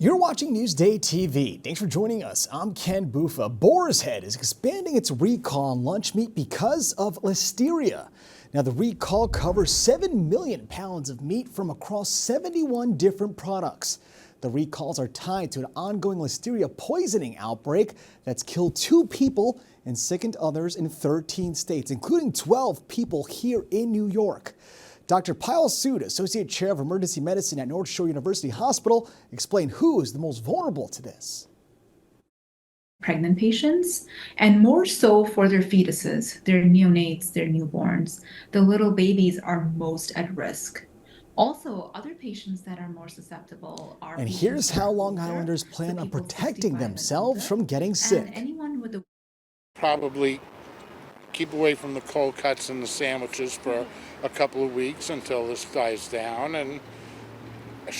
You're watching Newsday TV. Thanks for joining us. I'm Ken Bufa. Boar's Head is expanding its recall on lunch meat because of listeria. Now, the recall covers 7 million pounds of meat from across 71 different products. The recalls are tied to an ongoing listeria poisoning outbreak that's killed 2 people and sickened others in 13 states, including 12 people here in New York. Dr. Payal Sood, Associate Chair of Emergency Medicine at North Shore University Hospital, explained who is the most vulnerable to this. Pregnant patients, and more so for their fetuses, their neonates, their newborns. The little babies are most at risk. Also, other patients that are more susceptible are. And here's how Long Islanders plan on protecting themselves from getting sick. Anyone with a probably keep away from the cold cuts and the sandwiches for a couple of weeks until this dies down. And I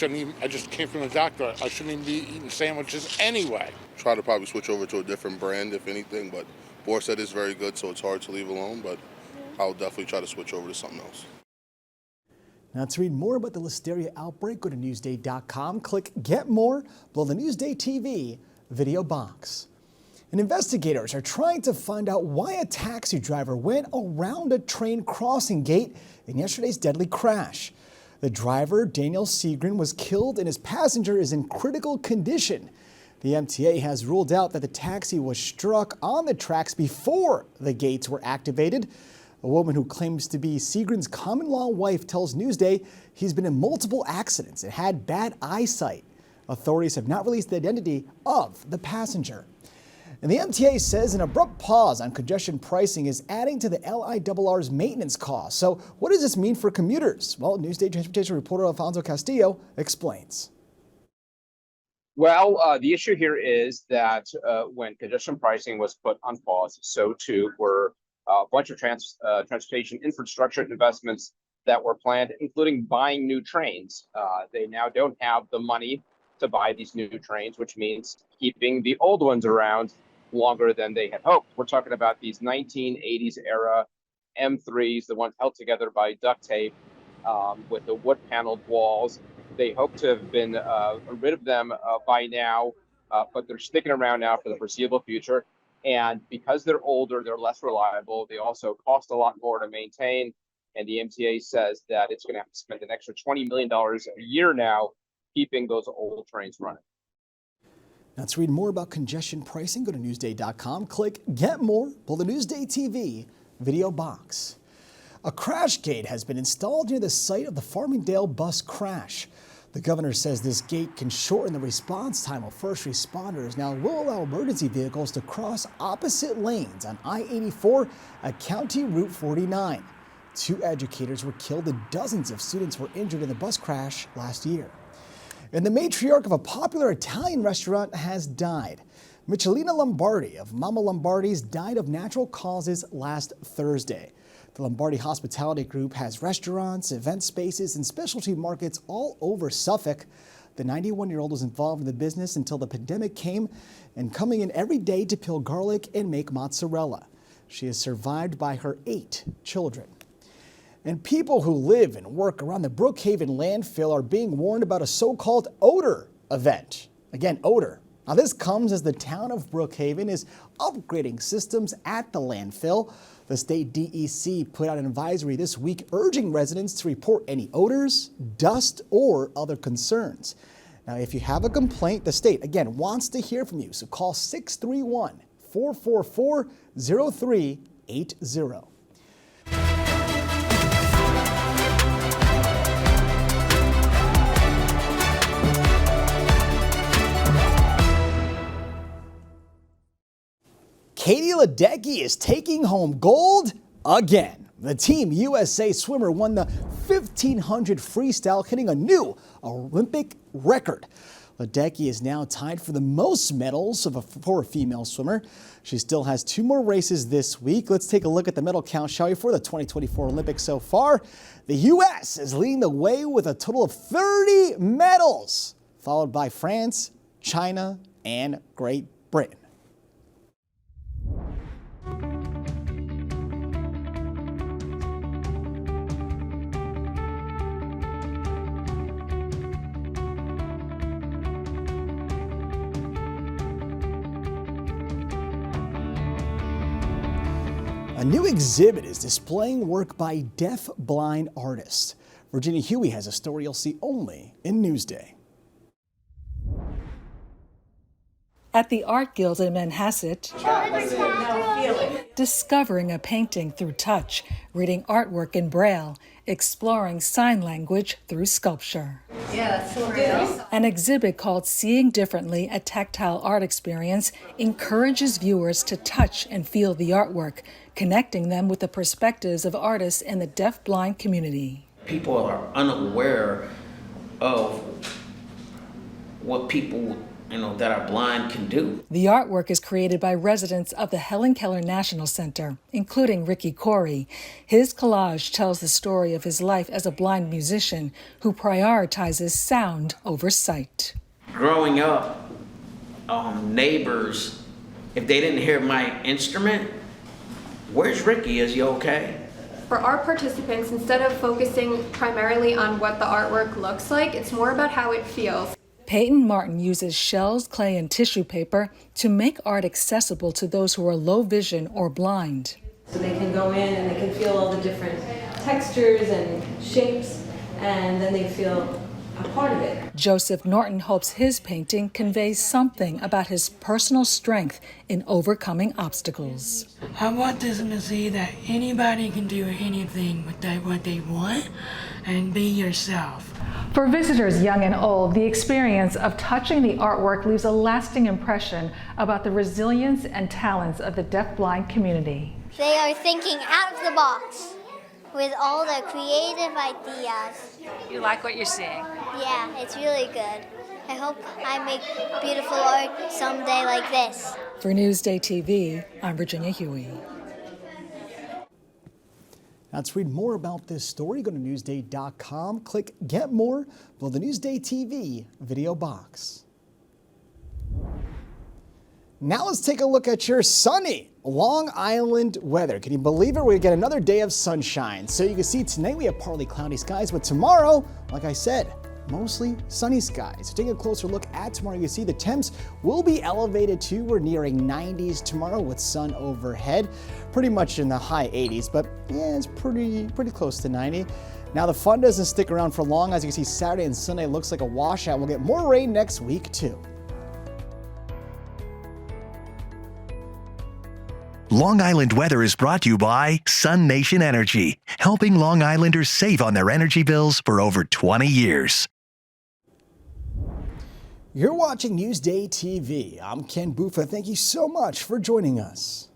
just came from the doctor. I shouldn't even be eating sandwiches anyway. Try to probably switch over to a different brand, if anything, but Boar said it's very good, so it's hard to leave alone, but I'll definitely try to switch over to something else. Now, to read more about the listeria outbreak, go to Newsday.com, click Get More below the Newsday TV video box. And investigators are trying to find out why a taxi driver went around a train crossing gate in yesterday's deadly crash. The driver, Daniel Seagren, was killed and his passenger is in critical condition. The MTA has ruled out that the taxi was struck on the tracks before the gates were activated. A woman who claims to be Seagren's common-law wife tells Newsday he's been in multiple accidents and had bad eyesight. Authorities have not released the identity of the passenger. And the MTA says an abrupt pause on congestion pricing is adding to the LIRR's maintenance costs. So what does this mean for commuters? Well, Newsday transportation reporter Alfonso Castillo explains. Well, the issue here is that when congestion pricing was put on pause, so too were a bunch of transportation infrastructure investments that were planned, including buying new trains. They now don't have the money to buy these new trains, which means keeping the old ones around longer than they had hoped. We're talking about these 1980s era M3s, the ones held together by duct tape with the wood paneled walls. They hope to have been rid of them by now, but they're sticking around now for the foreseeable future. And because they're older, they're less reliable. They also cost a lot more to maintain. And the MTA says that it's going to have to spend an extra $20 million a year now keeping those old trains running. Now, to read more about congestion pricing, go to Newsday.com, click Get More below the Newsday TV video box. A crash gate has been installed near the site of the Farmingdale bus crash. The governor says this gate can shorten the response time of first responders. Now, it will allow emergency vehicles to cross opposite lanes on I-84 at County Route 49. 2 educators were killed and dozens of students were injured in the bus crash last year. And the matriarch of a popular Italian restaurant has died. Michelina Lombardi of Mama Lombardi's died of natural causes last Thursday. The Lombardi Hospitality Group has restaurants, event spaces, and specialty markets all over Suffolk. The 91-year-old was involved in the business until the pandemic came and coming in every day to peel garlic and make mozzarella. She is survived by her 8 children. And people who live and work around the Brookhaven landfill are being warned about a so-called odor event. Again, odor. Now, this comes as the town of Brookhaven is upgrading systems at the landfill. The state DEC put out an advisory this week urging residents to report any odors, dust, or other concerns. Now, if you have a complaint, the state, again, wants to hear from you. So call 631-444-0380. Katie Ledecky is taking home gold again. The Team USA swimmer won the 1500 freestyle, hitting a new Olympic record. Ledecky is now tied for the most medals for a female swimmer. She still has 2 more races this week. Let's take a look at the medal count, shall we, for the 2024 Olympics so far. The U.S. is leading the way with a total of 30 medals, followed by France, China, and Great Britain. A new exhibit is displaying work by deaf-blind artists. Virginia Huey has a story you'll see only in Newsday. At the Art Guild in Manhasset, discovering a painting through touch, reading artwork in Braille, exploring sign language through sculpture. An exhibit called Seeing Differently, a Tactile Art Experience, encourages viewers to touch and feel the artwork, connecting them with the perspectives of artists in the deaf-blind community. People are unaware of what people that are blind can do. The artwork is created by residents of the Helen Keller National Center, including Ricky Corey. His collage tells the story of his life as a blind musician who prioritizes sound over sight. Growing up, neighbors, if they didn't hear my instrument, "Where's Ricky? Is he okay?" For our participants, instead of focusing primarily on what the artwork looks like, it's more about how it feels. Peyton Martin uses shells, clay, and tissue paper to make art accessible to those who are low vision or blind. So they can go in and they can feel all the different textures and shapes, and then they feel a part of it. Joseph Norton hopes his painting conveys something about his personal strength in overcoming obstacles. I want them to see that anybody can do anything with what they want and be yourself. For visitors young and old, the experience of touching the artwork leaves a lasting impression about the resilience and talents of the deaf-blind community. They are thinking out of the box with all the creative ideas. You like what you're seeing? Yeah, it's really good. I hope I make beautiful art someday like this. For Newsday TV, I'm Virginia Huey. Now, to read more about this story, go to Newsday.com, click Get More below the Newsday TV video box. Now let's take a look at your sunny Long Island weather. Can you believe it? We get another day of sunshine. So you can see tonight we have partly cloudy skies, but tomorrow, like I said, mostly sunny skies. So taking a closer look at tomorrow, you can see the temps will be elevated too. We're nearing 90s tomorrow with sun overhead, pretty much in the high 80s, but yeah, it's pretty close to 90. Now the fun doesn't stick around for long. As you can see, Saturday and Sunday looks like a washout. We'll get more rain next week too. Long Island weather is brought to you by Sun Nation Energy, helping Long Islanders save on their energy bills for over 20 years. You're watching Newsday TV. I'm Ken Buffa. Thank you so much for joining us.